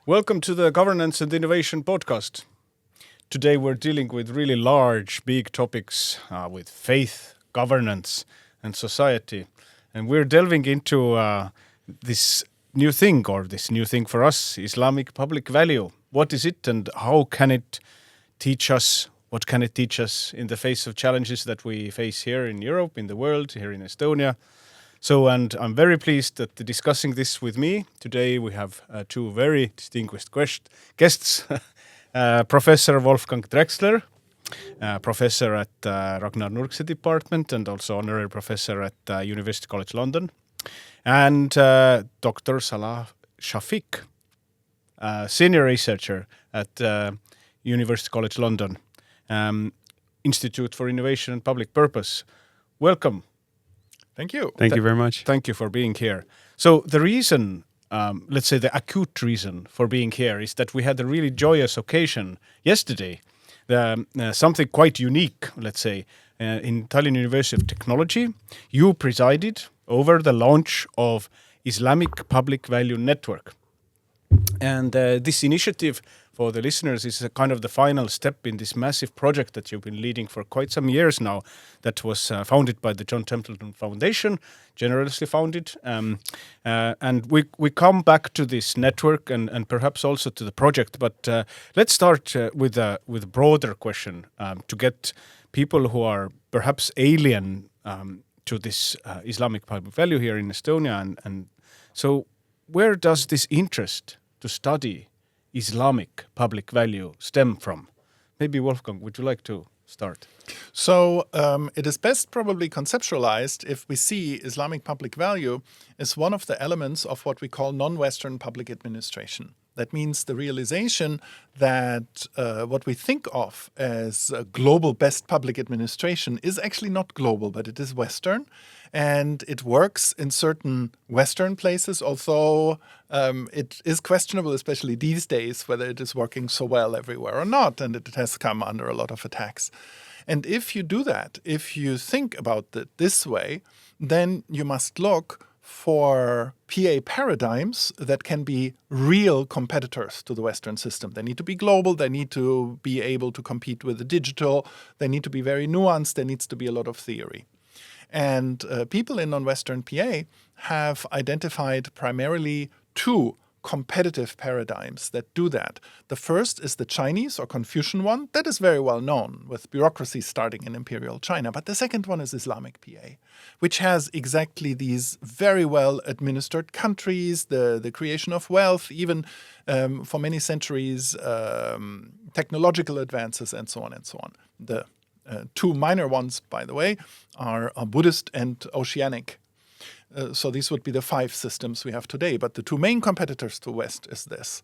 Welcome to the Governance and Innovation podcast. Today we're dealing with really large, big topics with faith, governance, and society. And we're delving into this new thing for us, Islamic Public Value. What is it and how can it teach us? What can it teach us in the face of challenges that we face here in Europe, in the world, here in Estonia? And I'm very pleased that discussing this with me today we have two very distinguished guests. Professor Wolfgang Drechsler, professor at Ragnar Nurkse department and also Honorary Professor at University College London. And Dr. Salah Chafik, senior researcher at University College London, Institute for Innovation and Public Purpose. Welcome. Thank you. Thank you very much. Thank you for being here. So the reason, let's say the acute reason for being here is that we had a really joyous occasion yesterday. Something quite unique, let's say, in Tallinn University of Technology. You presided over the launch of Islamic Public Value Network. And this initiative, for the listeners, is a kind of the final step in this massive project that you've been leading for quite some years now, that was founded by the John Templeton Foundation, generously founded. And we come back to this network and perhaps also to the project. But let's start with a broader question to get people who are perhaps alien to this Islamic public value here in Estonia. And so where does this interest to study Islamic public value stem from? Maybe Wolfgang, would you like to start? So it is best probably conceptualized if we see Islamic public value as one of the elements of what we call non-Western public administration. That means the realization that what we think of as a global best public administration is actually not global, but it is Western. And it works in certain Western places, although it is questionable, especially these days, whether it is working so well everywhere or not. And it has come under a lot of attacks. And if you do that, if you think about it this way, then you must look for PA paradigms that can be real competitors to the Western system. They need to be global, they need to be able to compete with the digital, they need to be very nuanced, there needs to be a lot of theory. And people in non-Western PA have identified primarily two competitive paradigms that do that. The first is the Chinese or Confucian one. That is very well known, with bureaucracy starting in Imperial China. But the second one is Islamic PA, which has exactly these very well administered countries, the creation of wealth, even for many centuries, technological advances, and so on and so on. The two minor ones, by the way, are Buddhist and Oceanic. So these would be the five systems we have today. But the two main competitors to West is this.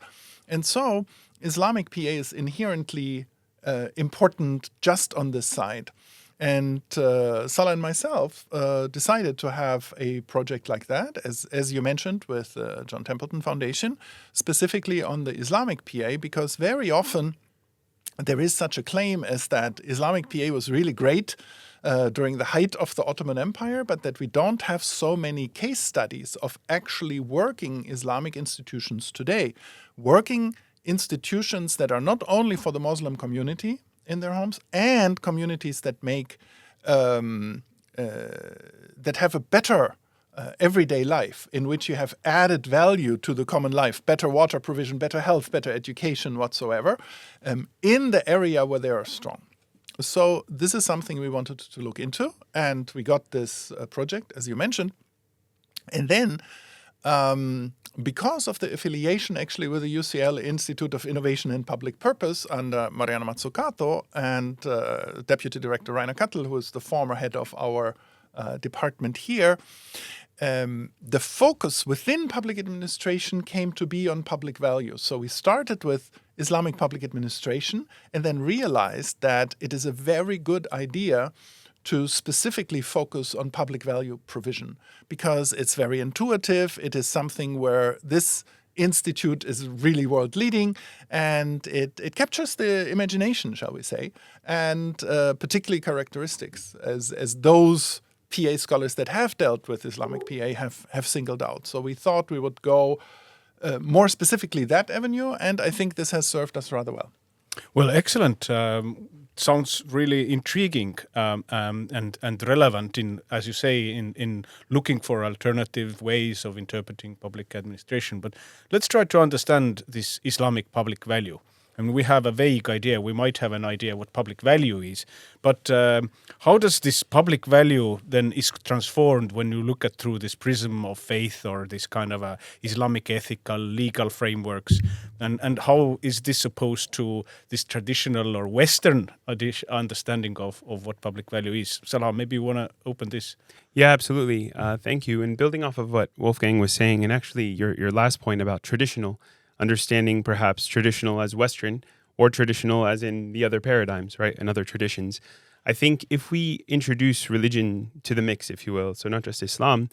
And so Islamic PA is inherently important just on this side. And Salah and myself decided to have a project like that, as you mentioned, with John Templeton Foundation, specifically on the Islamic PA, because very often there is such a claim as that Islamic PA was really great during the height of the Ottoman Empire, but that we don't have so many case studies of actually working Islamic institutions today. Working institutions that are not only for the Muslim community in their homes and communities that make that have a better everyday life in which you have added value to the common life, better water provision, better health, better education, whatsoever, in the area where they are strong. So this is something we wanted to look into, and we got this project, as you mentioned. And then, because of the affiliation actually with the UCL Institute of Innovation and Public Purpose under Mariana Mazzucato and Deputy Director Ragnar, who is the former head of our department here, the focus within public administration came to be on public values. So we started with Islamic public administration and then realized that it is a very good idea to specifically focus on public value provision because it's very intuitive. It is something where this institute is really world leading and it captures the imagination, shall we say, and particularly characteristics as those PA scholars that have dealt with Islamic PA have singled out. So we thought we would go more specifically that avenue, and I think this has served us rather well. Well, excellent. Sounds really intriguing and relevant in, as you say, in looking for alternative ways of interpreting public administration. But let's try to understand this Islamic public value. I mean, we have a vague idea. We might have an idea what public value is, but how does this public value then is transformed when you look at through this prism of faith or this kind of a Islamic ethical legal frameworks, and how is this opposed to this traditional or Western understanding of what public value is? Salah, maybe you want to open this. Yeah, absolutely. Thank you. And building off of what Wolfgang was saying, and actually your last point about traditional, understanding perhaps traditional as Western or traditional as in the other paradigms, right, and other traditions. I think if we introduce religion to the mix, if you will, so not just Islam,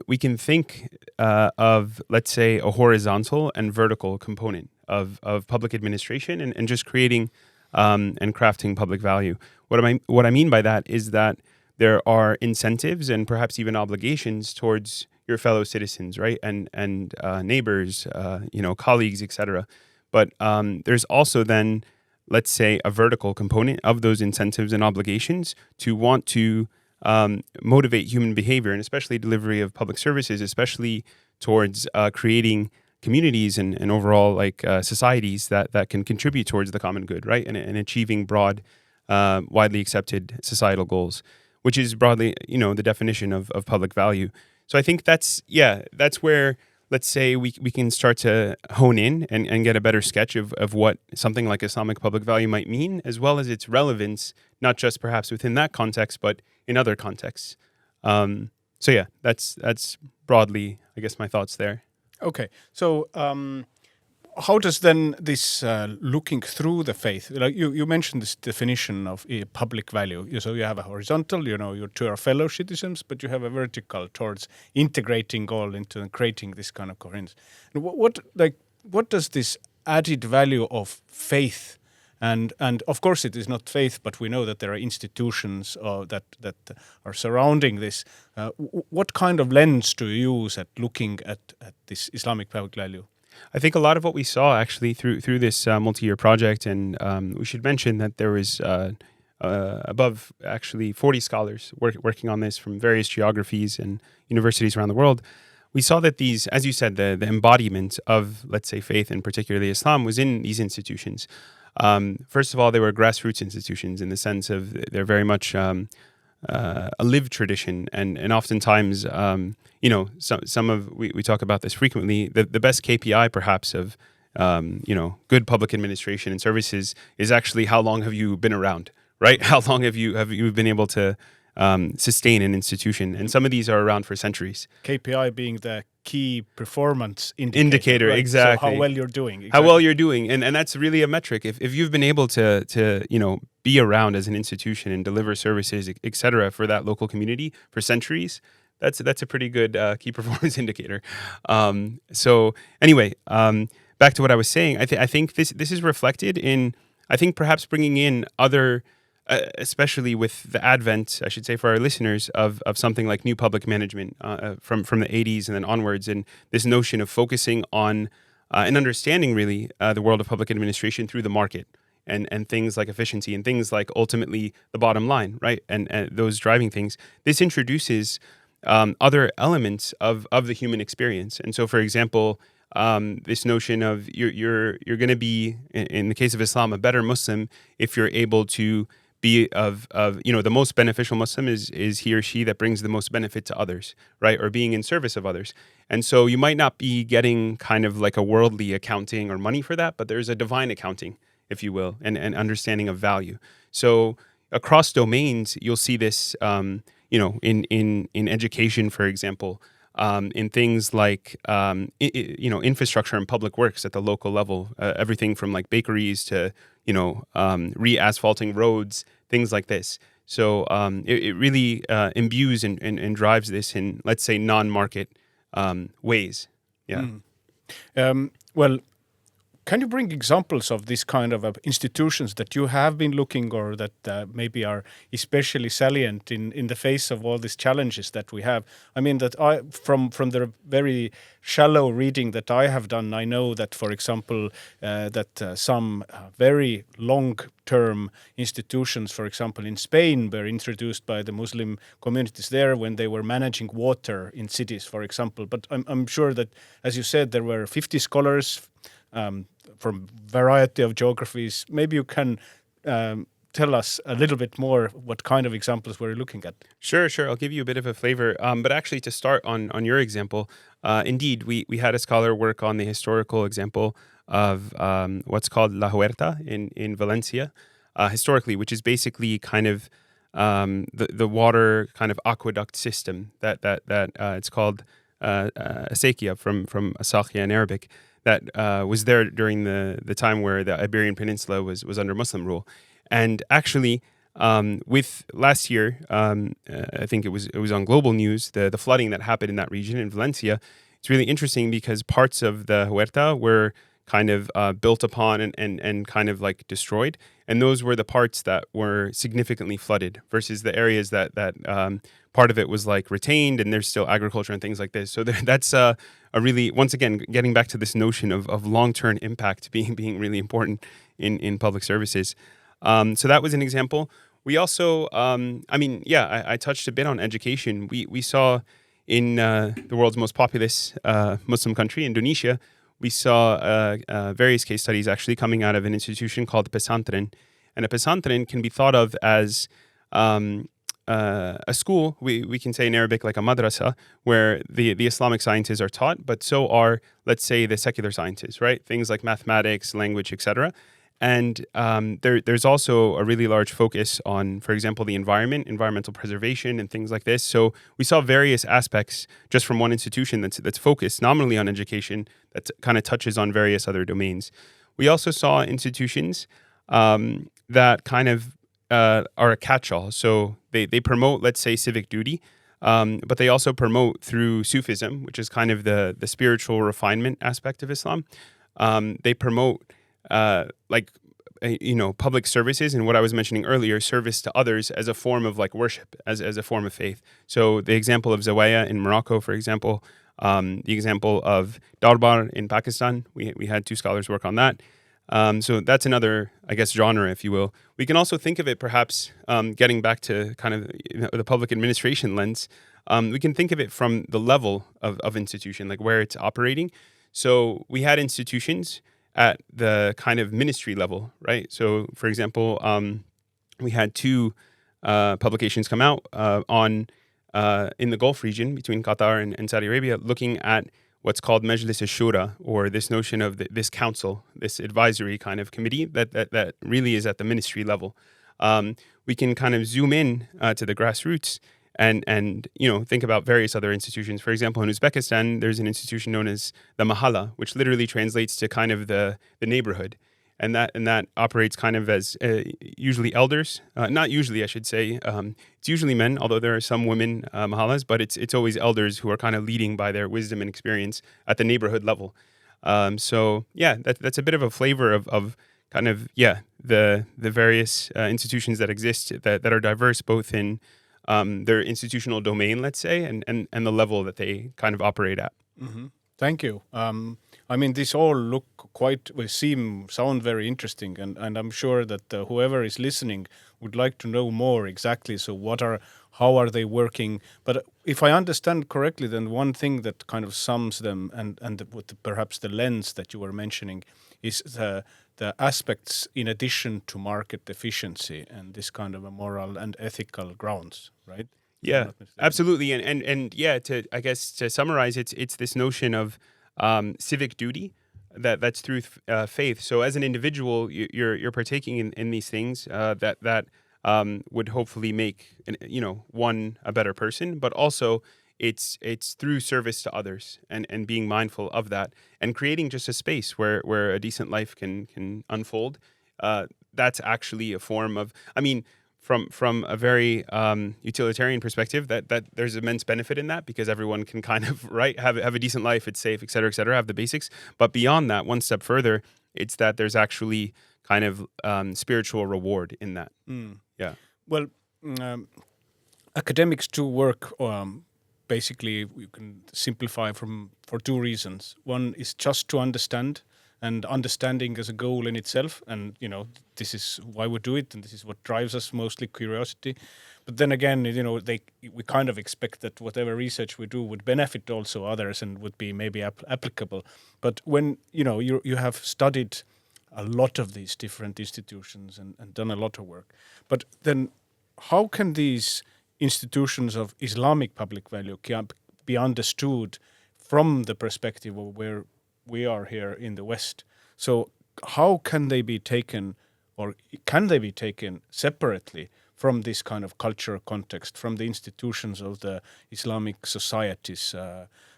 we can think of, let's say, a horizontal and vertical component of public administration and just creating and crafting public value. What I mean by that is that there are incentives and perhaps even obligations towards your fellow citizens, right, and neighbors, colleagues, etc. But there's also then, let's say, a vertical component of those incentives and obligations to want to motivate human behavior, and especially delivery of public services, especially towards creating communities and overall societies that can contribute towards the common good, right, and achieving broad, widely accepted societal goals, which is broadly, the definition of public value. So I think that's where, let's say, we can start to hone in and get a better sketch of what something like Islamic public value might mean, as well as its relevance, not just perhaps within that context, but in other contexts. That's broadly, I guess, my thoughts there. Okay, so how does then this looking through the faith, like you mentioned this definition of public value. So you have a horizontal, you're to your fellow citizens, but you have a vertical towards integrating all into and creating this kind of coherence. And what does this added value of faith, and of course it is not faith, but we know that there are institutions that are surrounding this. What kind of lens do you use at looking at this Islamic public value? I think a lot of what we saw actually through this multi-year project, and we should mention that there was above actually 40 scholars working on this from various geographies and universities around the world. We saw that these, as you said, the embodiment of, let's say, faith and particularly Islam was in these institutions. First of all, they were grassroots institutions in the sense of they're very much a lived tradition, and oftentimes, we talk about this frequently. The best KPI perhaps of good public administration and services is actually how long have you been around, right? How long have you been able to sustain an institution? And some of these are around for centuries. KPI being the key performance indicator, right? Exactly. So how well you're doing. Exactly. How well you're doing, and that's really a metric. If you've been able to be around as an institution and deliver services, et cetera, for that local community for centuries, that's a pretty good key performance indicator. So anyway, back to what I was saying. I think this is reflected in, I think, perhaps bringing in other, especially with the advent, I should say, for our listeners, of something like new public management from the 80s and then onwards, and this notion of focusing on and understanding really the world of public administration through the market and things like efficiency and things like ultimately the bottom line, right? And those driving things. This introduces other elements of the human experience. And so, for example, this notion of you're going to be, in the case of Islam, a better Muslim if you're able to be of the most beneficial Muslim is he or she that brings the most benefit to others, right? Or being in service of others. And so you might not be getting kind of like a worldly accounting or money for that, but there's a divine accounting, if you will, and understanding of value. So across domains, you'll see this, in education, for example, in things like, infrastructure and public works at the local level, everything from like bakeries to, re-asphalting roads, things like this. So it really imbues and drives this in, let's say, non-market ways. Yeah. Well, can you bring examples of this kind of institutions that you have been looking, or that maybe are especially salient in the face of all these challenges that we have? I mean, that from the very shallow reading that I have done, I know that, for example, that some very long-term institutions, for example, in Spain, were introduced by the Muslim communities there when they were managing water in cities, for example. But I'm sure that, as you said, there were 50 scholars from variety of geographies. Maybe you can tell us a little bit more what kind of examples we're looking at. Sure. I'll give you a bit of a flavor. But actually, to start on your example, indeed, we had a scholar work on the historical example of what's called La Huerta in Valencia, historically, which is basically kind of the water kind of aqueduct system that it's called acequia from asakia in Arabic, that was there during the time where the Iberian Peninsula was under Muslim rule. And actually, with last year, I think it was on global news, the flooding that happened in that region in Valencia. It's really interesting because parts of the Huerta were kind of built upon and kind of like destroyed. And those were the parts that were significantly flooded versus the areas that part of it was like retained and there's still agriculture and things like this. So that's a really, once again, getting back to this notion of long-term impact being really important in public services. So that was an example. We also, I touched a bit on education. We saw in the world's most populous Muslim country, Indonesia, we saw various case studies actually coming out of an institution called pesantren. And a pesantren can be thought of as a school, we can say in Arabic like a madrasa, where the Islamic sciences are taught, but so are, let's say, the secular sciences, right? Things like mathematics, language, etc. And there's also a really large focus on, for example, the environmental preservation and things like this. So we saw various aspects just from one institution that's focused nominally on education that kind of touches on various other domains. We also saw institutions that kind of are a catch-all. So they promote, let's say, civic duty, but they also promote through Sufism, which is kind of the spiritual refinement aspect of Islam. They promote public services and what I was mentioning earlier, service to others as a form of like worship, as a form of faith. So the example of Zawaya in Morocco, for example, the example of Darbar in Pakistan, we had two scholars work on that. So that's another, I guess, genre, if you will. We can also think of it perhaps, getting back to kind of the public administration lens, we can think of it from the level of institution, like where it's operating. So we had institutions at the kind of ministry level, right? So, for example, we had two publications come out in the Gulf region between Qatar and Saudi Arabia, looking at what's called Majlis al-Shura, or this notion of this council, this advisory kind of committee that really is at the ministry level. We can kind of zoom in to the grassroots and think about various other institutions. For example, in Uzbekistan, there's an institution known as the Mahalla, which literally translates to kind of the neighborhood. And that operates kind of as usually elders, not usually, I should say. It's usually men, although there are some women mahallas, but it's always elders who are kind of leading by their wisdom and experience at the neighborhood level. That's a bit of a flavor of kind of the various institutions that exist that are diverse both in their institutional domain, let's say, and the level that they kind of operate at. Mm-hmm. Thank you. I mean, these all sound very interesting, and I'm sure that whoever is listening would like to know more exactly. So how are they working? But if I understand correctly, then one thing that kind of sums them and perhaps the lens that you were mentioning is the aspects in addition to market efficiency and this kind of a moral and ethical grounds, right? Yeah, absolutely. And to summarize, it's this notion of civic duty that's through faith. So as an individual, you're partaking in these things that would hopefully make one a better person, but also it's through service to others and being mindful of that and creating just a space where a decent life can unfold. That's actually a form of, from a very utilitarian perspective, that there's immense benefit in that because everyone can kind of have a decent life, it's safe, et cetera, have the basics. But beyond that, one step further, It's that there's actually kind of spiritual reward in that. Yeah. Well, academics do work. Basically, you can simplify for two reasons. One is just to understand, and understanding as a goal in itself, and this is why we do it, and this is what drives us, mostly curiosity. But then again, we kind of expect that whatever research we do would benefit also others and would be maybe applicable. But when you have studied a lot of these different institutions and done a lot of work, but then how can these institutions of Islamic public value can be understood from the perspective of where we are here in the West? So how can they be taken, or can they be taken separately from this kind of cultural context, from the institutions of the Islamic societies,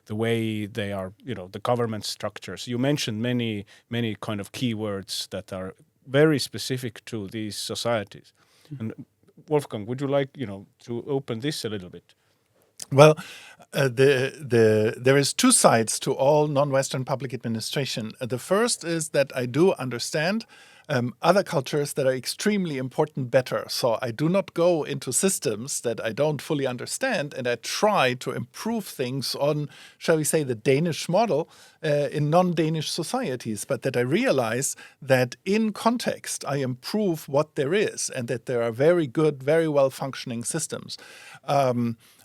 the way they are, the government structures? You mentioned many kind of keywords that are very specific to these societies. And Wolfgang, would you like, to open this a little bit? Well, there is two sides to all non-Western public administration. The first is that I do understand other cultures that are extremely important better. So I do not go into systems that I don't fully understand, and I try to improve things on, shall we say, the Danish model in non-Danish societies, but that I realize that in context I improve what there is, and that there are very good, very well-functioning systems.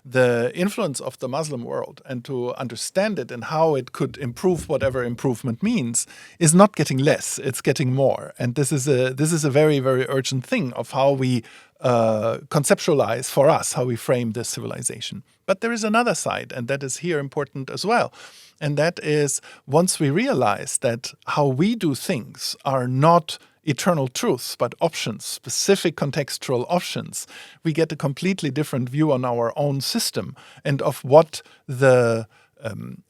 The influence of the Muslim world, and to understand it and how it could improve whatever improvement means, is not getting less, it's getting more. And this is a very, very urgent thing of how we conceptualize for us, how we frame this civilization. But there is another side, and that is here important as well. And that is, once we realize that how we do things are not eternal truths, but options, specific contextual options, we get a completely different view on our own system and of what the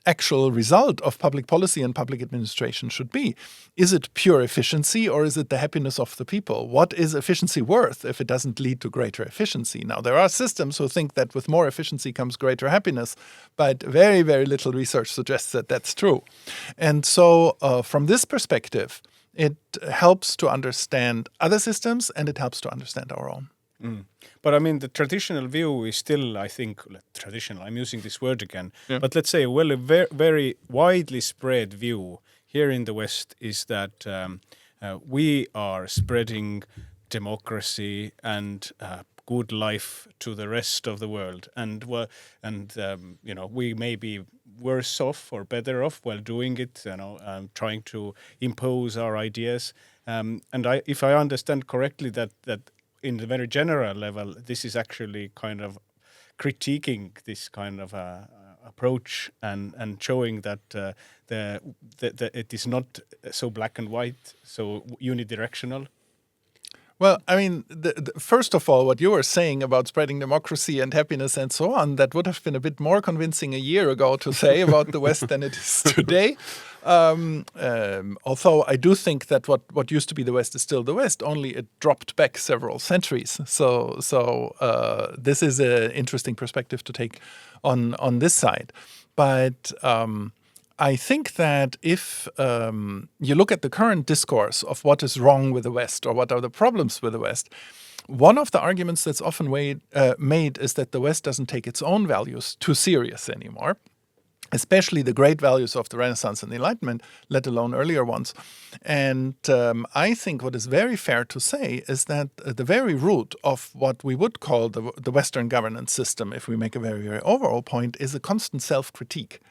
actual result of public policy and public administration should be. Is it pure efficiency, or is it the happiness of the people? What is efficiency worth if it doesn't lead to greater efficiency? Now, there are systems who think that with more efficiency comes greater happiness, but very, very little research suggests that that's true. And so from this perspective, it helps to understand other systems, and it helps to understand our own. But I mean, the traditional view is still, I think, traditional, I'm using this word again, but let's say, a very widely spread view here in the West is that we are spreading democracy and good life to the rest of the world. And we may be worse off or better off while doing it, trying to impose our ideas. And if I understand correctly, that in the very general level, this is actually kind of critiquing this kind of approach and showing that it is not so black and white, so unidirectional. Well, I mean, first of all, what you were saying about spreading democracy and happiness and so on, that would have been a bit more convincing a year ago to say about the West than it is today. Although I do think that what used to be the West is still the West, only it dropped back several centuries. So this is an interesting perspective to take on this side. But I think that if you look at the current discourse of what is wrong with the West or what are the problems with the West, one of the arguments that's often made is that the West doesn't take its own values too serious anymore, especially the great values of the Renaissance and the Enlightenment, let alone earlier ones. And I think what is very fair to say is that the very root of what we would call the Western governance system, if we make a very, very overall point, is a constant self-critique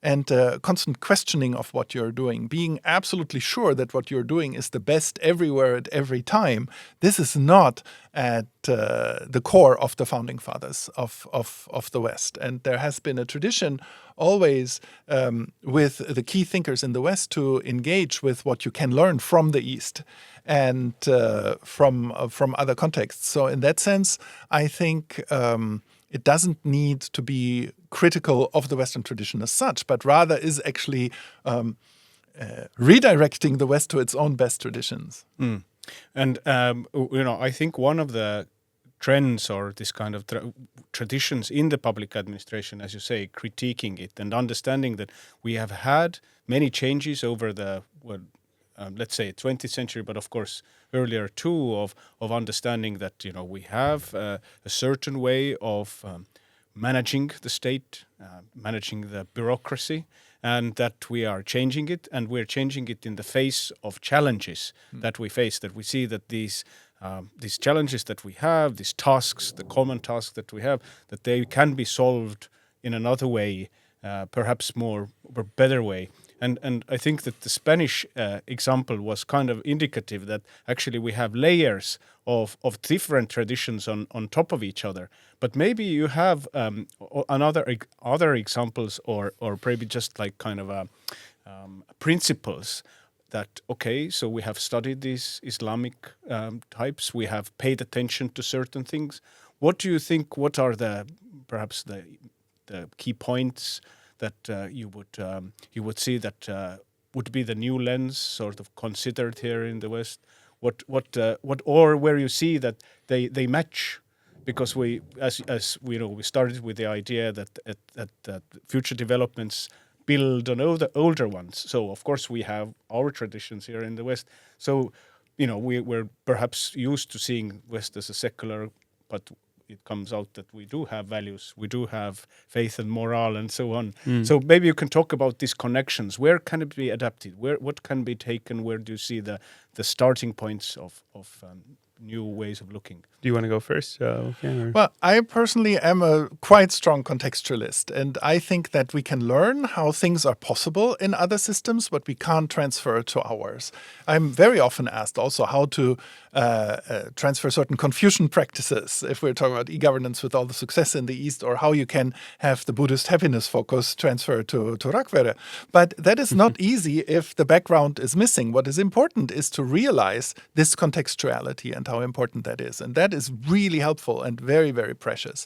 and constant questioning of what you're doing, being absolutely sure that what you're doing is the best everywhere at every time. This is not at the core of the founding fathers of the West. And there has been a tradition always with the key thinkers in the West to engage with what you can learn from the East and from other contexts. So in that sense, I think it doesn't need to be critical of the Western tradition as such, but rather is actually redirecting the West to its own best traditions. And, I think one of the trends or this kind of traditions in the public administration, as you say, critiquing it and understanding that we have had many changes over the let's say 20th century, but of course earlier too, of understanding that we have a certain way of managing the state, managing the bureaucracy, and that we are changing it, and we're changing it in the face of challenges that we face. That we see that these challenges that we have, these tasks, the common tasks that we have, that they can be solved in another way, perhaps more or better way. And I think that the Spanish example was kind of indicative that actually we have layers of different traditions on top of each other. But maybe you have other examples or maybe just like kind of principles that, okay, so we have studied these Islamic types, we have paid attention to certain things. What do you think, what are perhaps the key points that you would see that would be the new lens sort of considered here in the West? What or where you see that they match, because we, as we know, we started with the idea that future developments build on older ones. So of course we have our traditions here in the West. So we're perhaps used to seeing West as a secular, but it comes out that we do have values, we do have faith and morale and so on. So maybe you can talk about these connections. Where can it be adapted? What can be taken? Where do you see the starting points of new ways of looking? Do you want to go first? Well, I personally am a quite strong contextualist, and I think that we can learn how things are possible in other systems, but we can't transfer to ours. I'm very often asked also how to transfer certain Confucian practices, if we're talking about e-governance with all the success in the East, or how you can have the Buddhist happiness focus transfer to Ragnar. But that is not easy if the background is missing. What is important is to realize this contextuality and how important that is. And that is really helpful and very, very precious,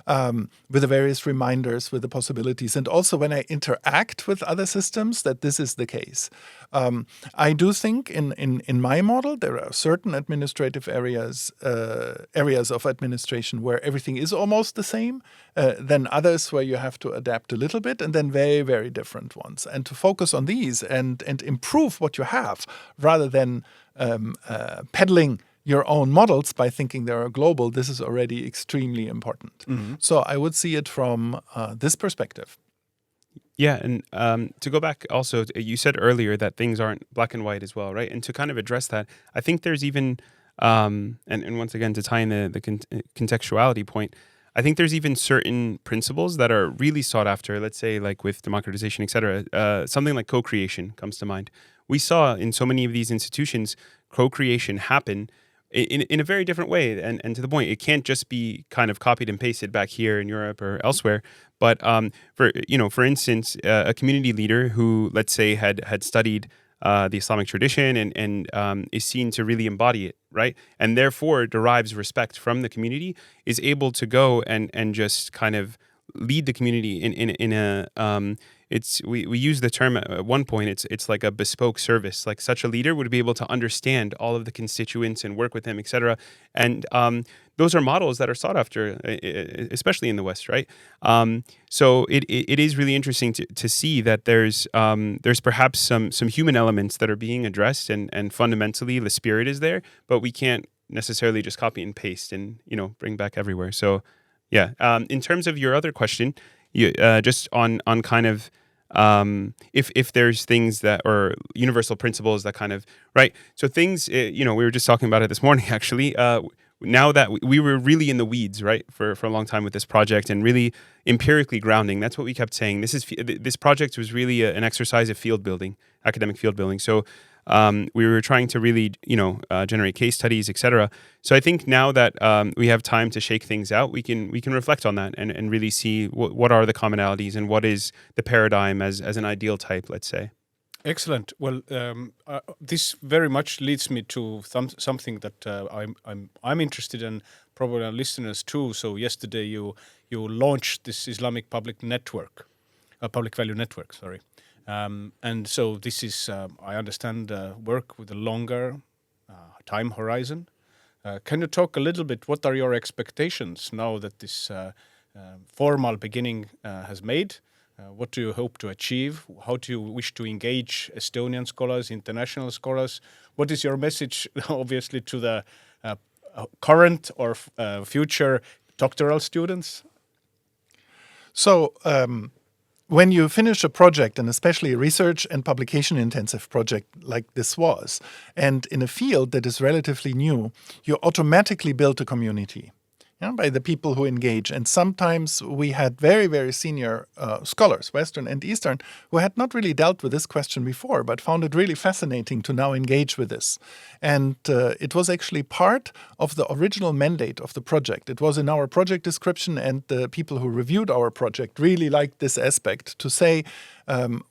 with the various reminders, with the possibilities. And also when I interact with other systems, that this is the case. I do think in my model, there are certain administrative areas of administration where everything is almost the same, then others where you have to adapt a little bit, and then very, very different ones. And to focus on these and improve what you have, rather than peddling your own models by thinking they are global, this is already extremely important. Mm-hmm. So I would see it from this perspective. Yeah, and to go back also, you said earlier that things aren't black and white as well, right? And to kind of address that, I think there's even, and once again, to tie in the contextuality point, I think there's even certain principles that are really sought after, let's say like with democratization, et cetera. Something like co-creation comes to mind. We saw in so many of these institutions, co-creation happen in a very different way. And to the point, it can't just be kind of copied and pasted back here in Europe or elsewhere. But for instance, a community leader who, let's say, had studied the Islamic tradition and is seen to really embody it, right? And therefore derives respect from the community, is able to go and just kind of lead the community in a we use the term at one point, it's like a bespoke service. Like such a leader would be able to understand all of the constituents and work with them, etc. And those are models that are sought after, especially in the West, right? So it is really interesting to see that there's perhaps some human elements that are being addressed, and fundamentally the spirit is there, but we can't necessarily just copy and paste and bring back everywhere. So yeah, in terms of your other question, just on kind of if there's things that are universal principles that kind of, right? So things, we were just talking about it this morning, actually. Now that we were really in the weeds, right, for a long time with this project and really empirically grounding. That's what we kept saying. This project was really an exercise of field building, academic field building. So we were trying to really, generate case studies, etc. So I think now that we have time to shake things out, we can reflect on that and really see what are the commonalities and what is the paradigm as an ideal type, let's say. Excellent. Well, this very much leads me to something that I'm interested in, probably our listeners too. So yesterday you launched this Islamic Public Value Network. Sorry. And so this is, I understand, work with a longer time horizon. Can you talk a little bit, what are your expectations now that this formal beginning has made? What do you hope to achieve? How do you wish to engage Estonian scholars, international scholars? What is your message, obviously, to the current or future doctoral students? So when you finish a project, and especially a research and publication intensive project like this was, and in a field that is relatively new, you automatically build a community by the people who engage. And sometimes we had very, very senior scholars, Western and Eastern, who had not really dealt with this question before, but found it really fascinating to now engage with this. And it was actually part of the original mandate of the project. It was in our project description, and the people who reviewed our project really liked this aspect to say,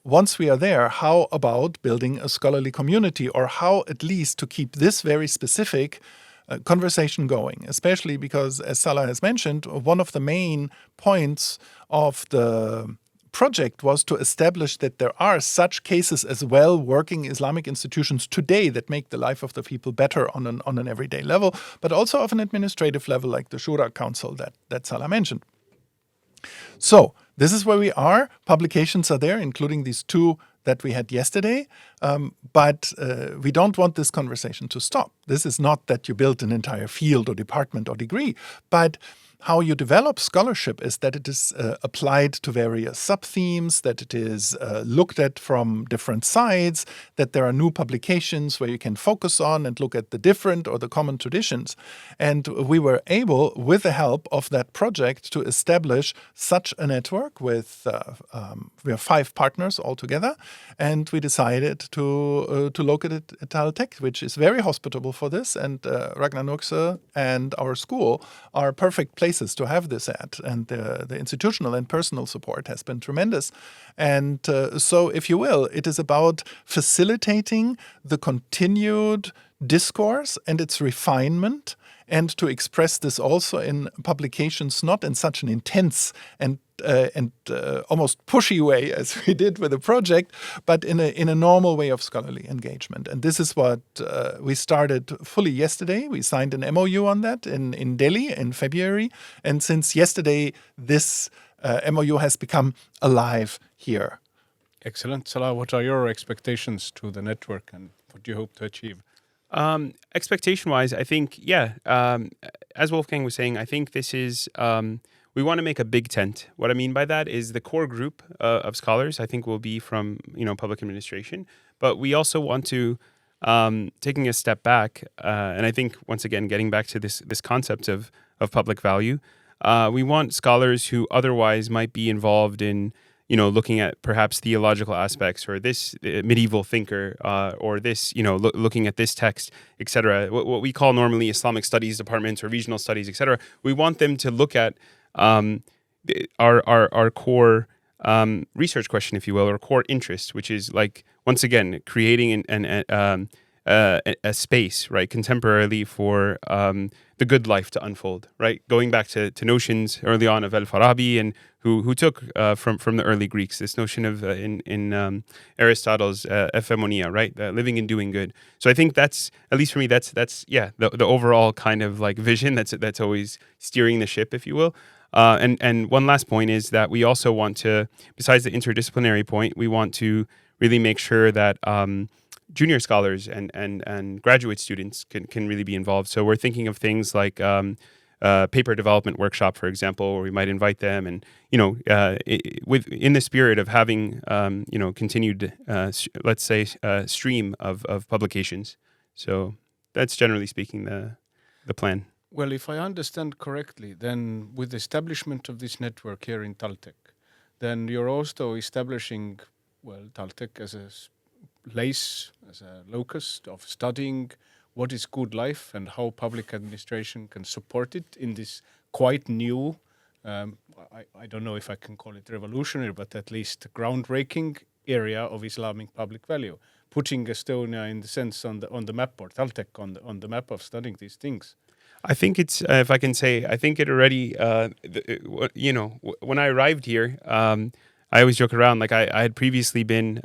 once we are there, how about building a scholarly community, or how at least to keep this very specific conversation going, especially because, as Salah has mentioned, one of the main points of the project was to establish that there are such cases as well working Islamic institutions today that make the life of the people better on an everyday level, but also of an administrative level like the Shura Council that Salah mentioned. So this is where we are. Publications are there, including these two that we had yesterday, but we don't want this conversation to stop. This is not that you build an entire field or department or degree, but how you develop scholarship is that it is applied to various sub-themes, that it is looked at from different sides, that there are new publications where you can focus on and look at the different or the common traditions. And we were able, with the help of that project, to establish such a network with, we have 5 partners altogether, and we decided to locate it at Tallinn, which is very hospitable for this, and Ragnar, Nurkse and our school are perfect places to have this at, and the institutional and personal support has been tremendous. And so, if you will, it is about facilitating the continued discourse and its refinement, and to express this also in publications, not in such an intense and almost pushy way as we did with the project, but in a normal way of scholarly engagement. And this is what we started fully yesterday. We signed an MOU on that in Delhi in February. And since yesterday, this MOU has become alive here. Excellent. Salah, what are your expectations to the network, and what do you hope to achieve? Expectation-wise, I think, as Wolfgang was saying, I think this is, we want to make a big tent. What I mean by that is the core group of scholars, I think, will be from, public administration. But we also want to, taking a step back, and I think, once again, getting back to this concept of public value, we want scholars who otherwise might be involved in, looking at perhaps theological aspects, or this medieval thinker, or this, looking at this text, etc. What we call normally Islamic studies departments or regional studies, etc. We want them to look at our core research question, if you will, or core interest, which is, like, once again, creating a space, right, contemporarily for the good life to unfold, right? Going back to notions early on of Al-Farabi, and who took from the early Greeks, this notion of in Aristotle's ephemonia, right? Living and doing good. So I think that's, at least for me, that's the overall kind of like vision that's always steering the ship, if you will. And one last point is that we also want to, besides the interdisciplinary point, we want to really make sure that junior scholars and graduate students can really be involved. So we're thinking of things like paper development workshop, for example, where we might invite them, and in the spirit of having continued let's say stream of publications. So that's generally speaking the plan. Well, if I understand correctly, then with the establishment of this network here in Tallinn, then you're also establishing, Tallinn as a place, as a locus of studying what is good life and how public administration can support it in this quite new, I don't know if I can call it revolutionary, but at least groundbreaking area of Islamic public value, putting Estonia in the sense on the map, or Tallinn on the map of studying these things. I think it's, if I can say, I think it already, when I arrived here, I always joke around, like I had previously been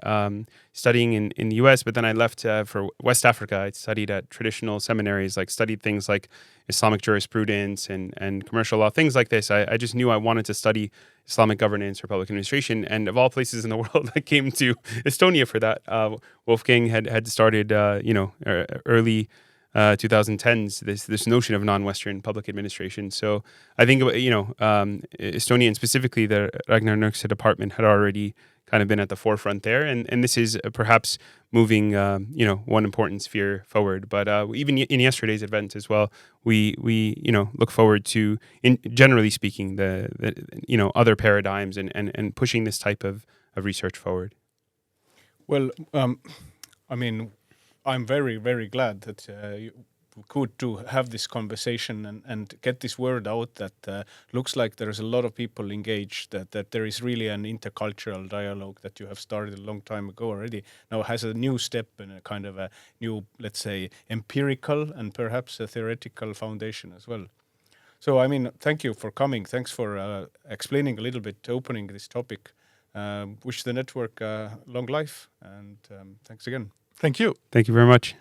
studying in the US, but then I left for West Africa. I studied at traditional seminaries, like studied things like Islamic jurisprudence and commercial law, things like this. I just knew I wanted to study Islamic governance or public administration. And of all places in the world, I came to Estonia for that. Wolfgang had started, early 2010s, this notion of non-Western public administration. So I think, Estonia and specifically the Ragnar Nurkse department had already kind of been at the forefront there. And this is perhaps moving, one important sphere forward. But even in yesterday's event as well, we look forward to, generally speaking, the other paradigms and pushing this type of research forward. Well, I'm very, very glad that you could to have this conversation and get this word out that looks like there's a lot of people engaged, that there is really an intercultural dialogue that you have started a long time ago already. Now has a new step and a kind of a new, let's say, empirical and perhaps a theoretical foundation as well. So, thank you for coming. Thanks for explaining a little bit, opening this topic. Wish the network long life, and thanks again. Thank you. Thank you very much.